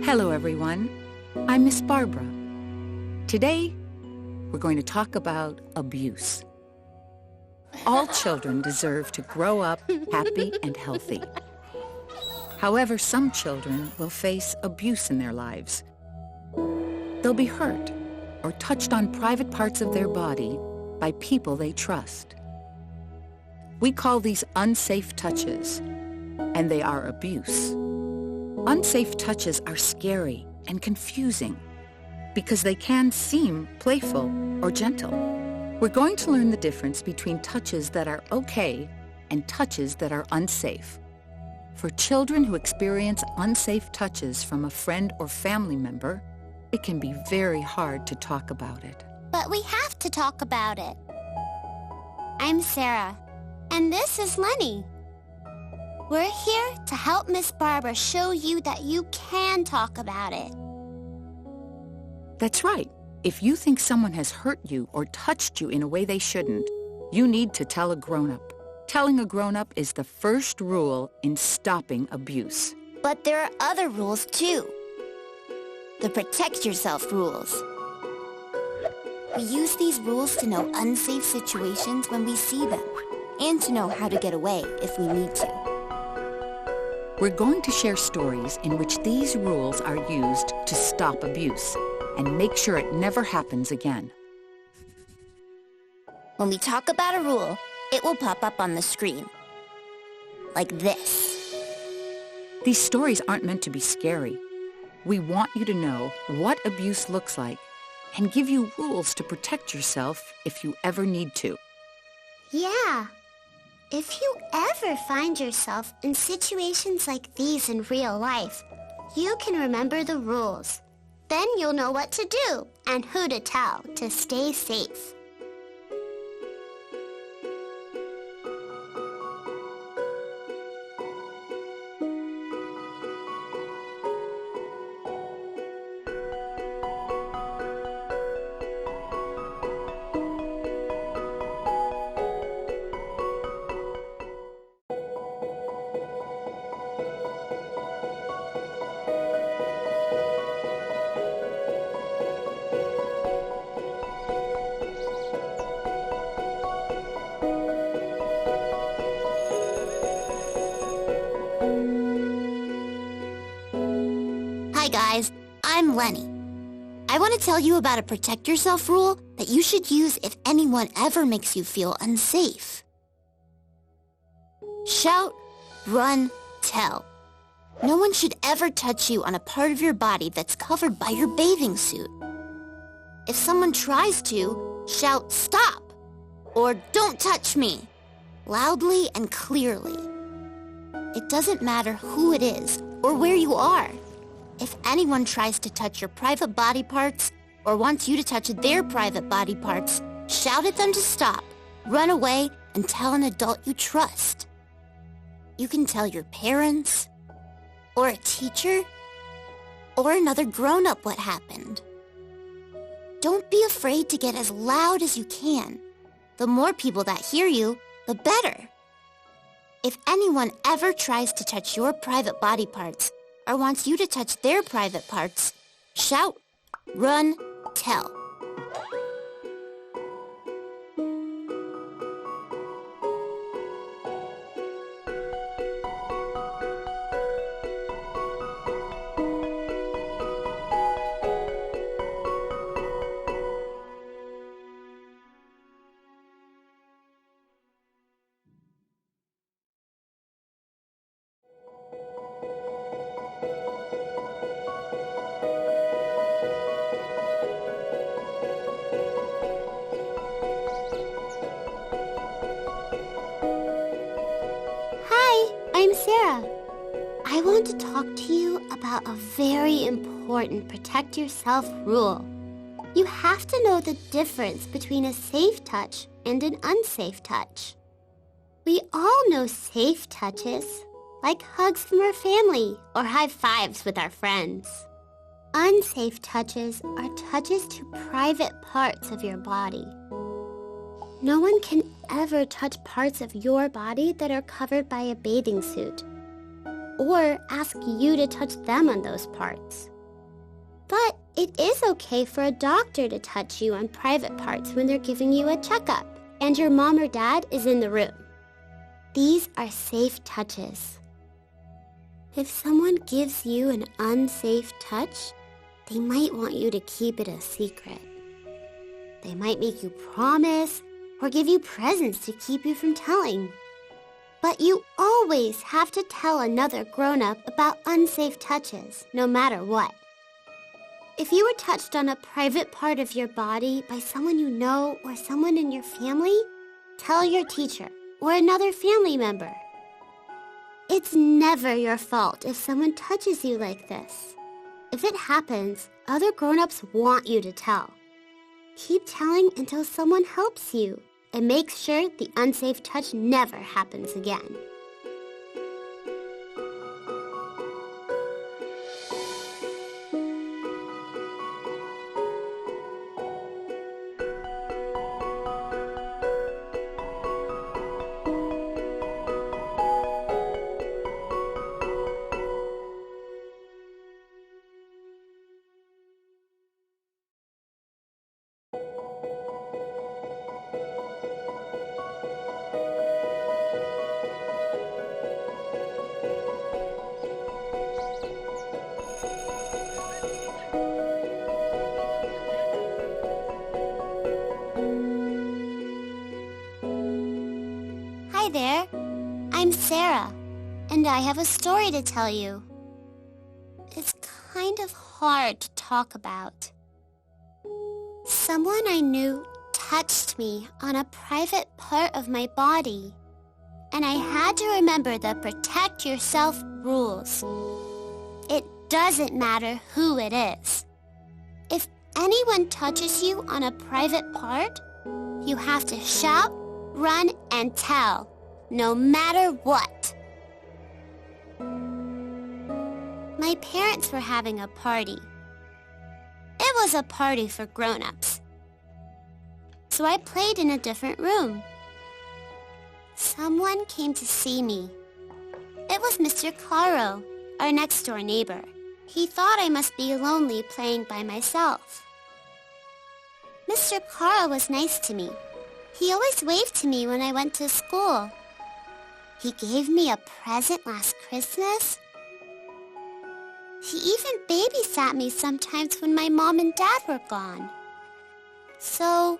Hello, everyone. I'm Miss Barbara. Today, we're going to talk about abuse. All children deserve to grow up happy and healthy. However, some children will face abuse in their lives. They'll be hurt or touched on private parts of their body by people they trust. We call these unsafe touches, and they are abuse. Unsafe touches are scary and confusing because they can seem playful or gentle. We're going to learn the difference between touches that are okay and touches that are unsafe. For children who experience unsafe touches from a friend or family member, it can be very hard to talk about it. But we have to talk about it. I'm Sarah, and this is Lenny. We're here to help Miss Barbara show you that you can talk about it. That's right. If you think someone has hurt you or touched you in a way they shouldn't, you need to tell a grown-up. Telling a grown-up is the first rule in stopping abuse. But there are other rules too. The protect yourself rules. We use these rules to know unsafe situations when we see them, and to know how to get away if we need to. We're going to share stories in which these rules are used to stop abuse and make sure it never happens again. When we talk about a rule, it will pop up on the screen. Like this. These stories aren't meant to be scary. We want you to know what abuse looks like and give you rules to protect yourself if you ever need to. Yeah. If you ever find yourself in situations like these in real life, you can remember the rules. Then you'll know what to do and who to tell to stay safe. Hi guys, I'm Lenny. I want to tell you about a protect yourself rule that you should use if anyone ever makes you feel unsafe. Shout, run, tell. No one should ever touch you on a part of your body that's covered by your bathing suit. If someone tries to, shout stop or don't touch me, loudly and clearly. It doesn't matter who it is or where you are. If anyone tries to touch your private body parts or wants you to touch their private body parts, shout at them to stop, run away, and tell an adult you trust. You can tell your parents, or a teacher, or another grown-up what happened. Don't be afraid to get as loud as you can. The more people that hear you, the better. If anyone ever tries to touch your private body parts, or wants you to touch their private parts, shout, run, tell. I'm Sarah. I want to talk to you about a very important protect yourself rule. You have to know the difference between a safe touch and an unsafe touch. We all know safe touches, like hugs from our family or high fives with our friends. Unsafe touches are touches to private parts of your body. No one can ever touch parts of your body that are covered by a bathing suit, or ask you to touch them on those parts. It is okay for a doctor to touch you on private parts when they're giving you a checkup, and your mom or dad is in the room. These are safe touches. If someone gives you an unsafe touch, they might want you to keep it a secret. They might make you promise or give you presents to keep you from telling. But you always have to tell another grown-up about unsafe touches, no matter what. If you were touched on a private part of your body by someone you know or someone in your family, tell your teacher or another family member. It's never your fault if someone touches you like this. If it happens, other grown-ups want you to tell. Keep telling until someone helps you and make sure the unsafe touch never happens again. Hi there, I'm Sarah, and I have a story to tell you. It's kind of hard to talk about. Someone I knew touched me on a private part of my body, and I had to remember the protect yourself rules. It doesn't matter who it is. If anyone touches you on a private part, you have to shout, run, and tell, no matter what. My parents were having a party. It was a party for grown-ups. So I played in a different room. Someone came to see me. It was Mr. Caro, our next-door neighbor. He thought I must be lonely playing by myself. Mr. Caro was nice to me. He always waved to me when I went to school. He gave me a present last Christmas. He even babysat me sometimes when my mom and dad were gone. So,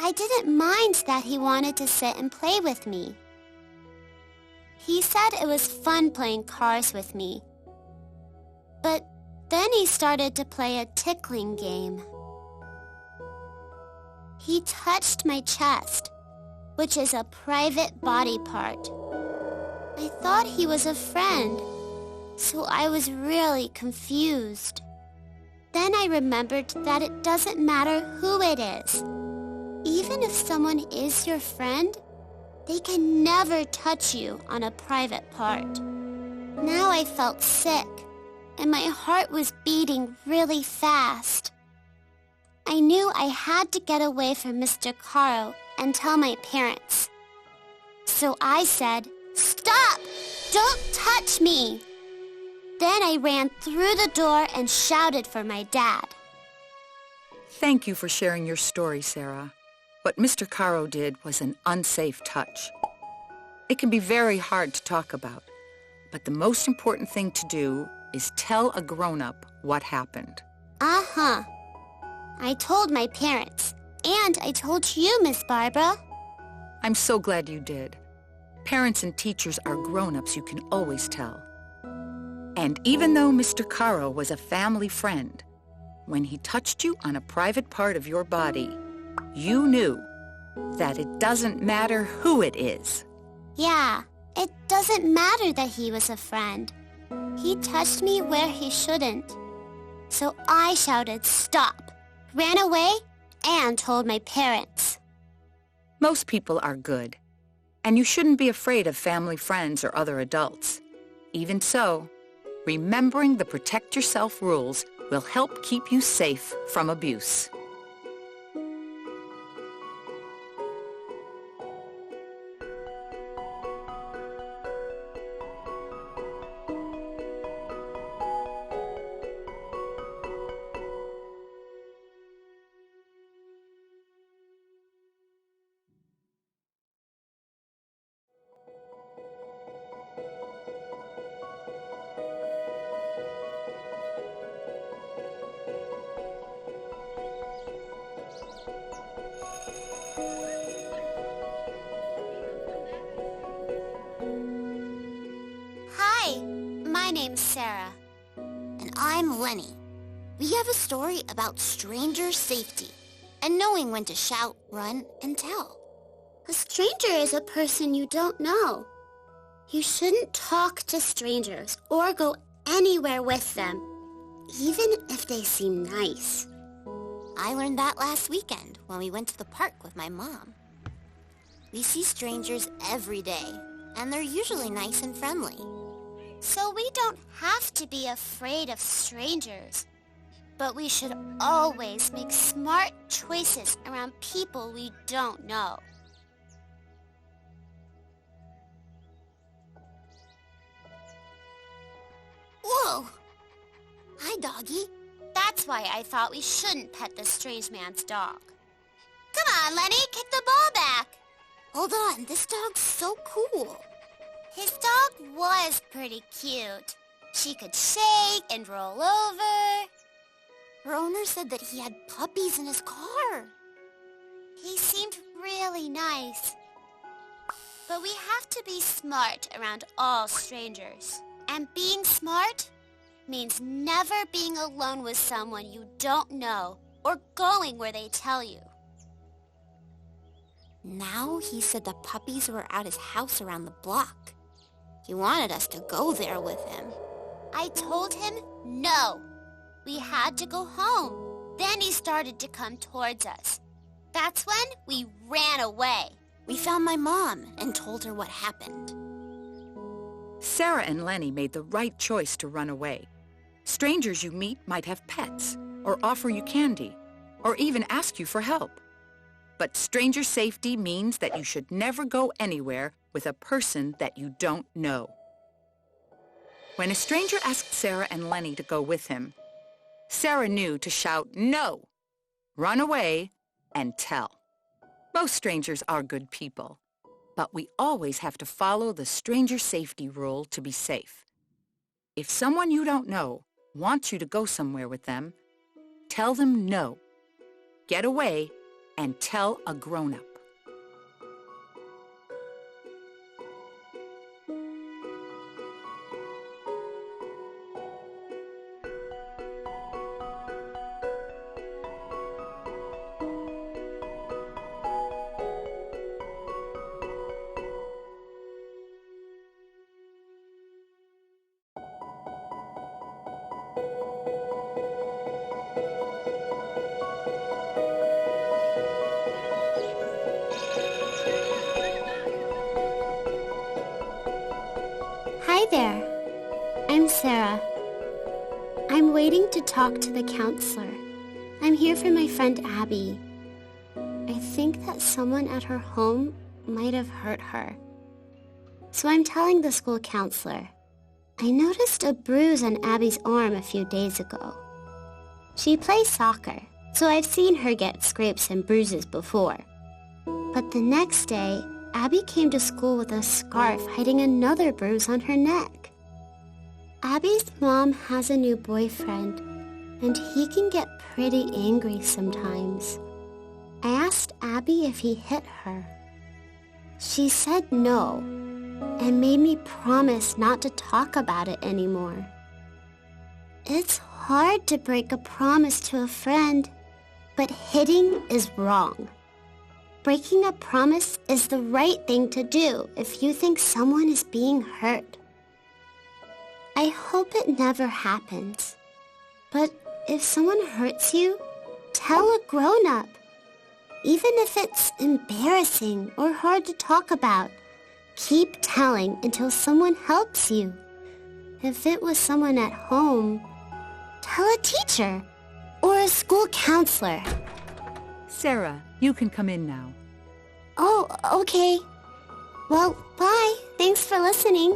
I didn't mind that he wanted to sit and play with me. He said it was fun playing cars with me. But then he started to play a tickling game. He touched my chest, which is a private body part. I thought he was a friend, so I was really confused. Then I remembered that it doesn't matter who it is. Even if someone is your friend, they can never touch you on a private part. Now I felt sick, and my heart was beating really fast. I knew I had to get away from Mr. Caro and tell my parents. So I said, "Stop! Don't touch me!" Then I ran through the door and shouted for my dad. Thank you for sharing your story, Sarah. What Mr. Caro did was an unsafe touch. It can be very hard to talk about, but the most important thing to do is tell a grown-up what happened. Uh-huh. I told my parents, and I told you, Miss Barbara. I'm so glad you did. Parents and teachers are grown-ups you can always tell. And even though Mr. Caro was a family friend, when he touched you on a private part of your body, you knew that it doesn't matter who it is. Yeah, it doesn't matter that he was a friend. He touched me where he shouldn't. So I shouted, "Stop!" ran away, and told my parents. Most people are good, and you shouldn't be afraid of family friends or other adults. Even so, remembering the protect yourself rules will help keep you safe from abuse. My name's Sarah. And I'm Lenny. We have a story about stranger safety and knowing when to shout, run, and tell. A stranger is a person you don't know. You shouldn't talk to strangers or go anywhere with them, even if they seem nice. I learned that last weekend when we went to the park with my mom. We see strangers every day, and they're usually nice and friendly. So we don't have to be afraid of strangers. But we should always make smart choices around people we don't know. Whoa! Hi, doggy. That's why I thought we shouldn't pet the strange man's dog. Come on, Lenny, kick the ball back. Hold on, this dog's so cool. His dog was pretty cute. She could shake and roll over. Her owner said that he had puppies in his car. He seemed really nice. But we have to be smart around all strangers. And being smart means never being alone with someone you don't know or going where they tell you. Now he said the puppies were at his house around the block. He wanted us to go there with him. I told him no. We had to go home. Then he started to come towards us. That's when we ran away. We found my mom and told her what happened. Sarah and Lenny made the right choice to run away. Strangers you meet might have pets, or offer you candy, or even ask you for help. But stranger safety means that you should never go anywhere with a person that you don't know. When a stranger asked Sarah and Lenny to go with him, Sarah knew to shout no, run away, and tell. Most strangers are good people, but we always have to follow the stranger safety rule to be safe. If someone you don't know wants you to go somewhere with them, tell them no. Get away and tell a grown-up. Hi there. I'm Sarah. I'm waiting to talk to the counselor. I'm here for my friend Abby. I think that someone at her home might have hurt her. So I'm telling the school counselor. I noticed a bruise on Abby's arm a few days ago. She plays soccer, so I've seen her get scrapes and bruises before. But the next day, Abby came to school with a scarf hiding another bruise on her neck. Abby's mom has a new boyfriend, and he can get pretty angry sometimes. I asked Abby if he hit her. She said no, and made me promise not to talk about it anymore. It's hard to break a promise to a friend, but hitting is wrong. Breaking a promise is the right thing to do if you think someone is being hurt. I hope it never happens. But if someone hurts you, tell a grown-up. Even if it's embarrassing or hard to talk about, keep telling until someone helps you. If it was someone at home, tell a teacher or a school counselor. Sarah, you can come in now. Oh, okay. Well, bye. Thanks for listening.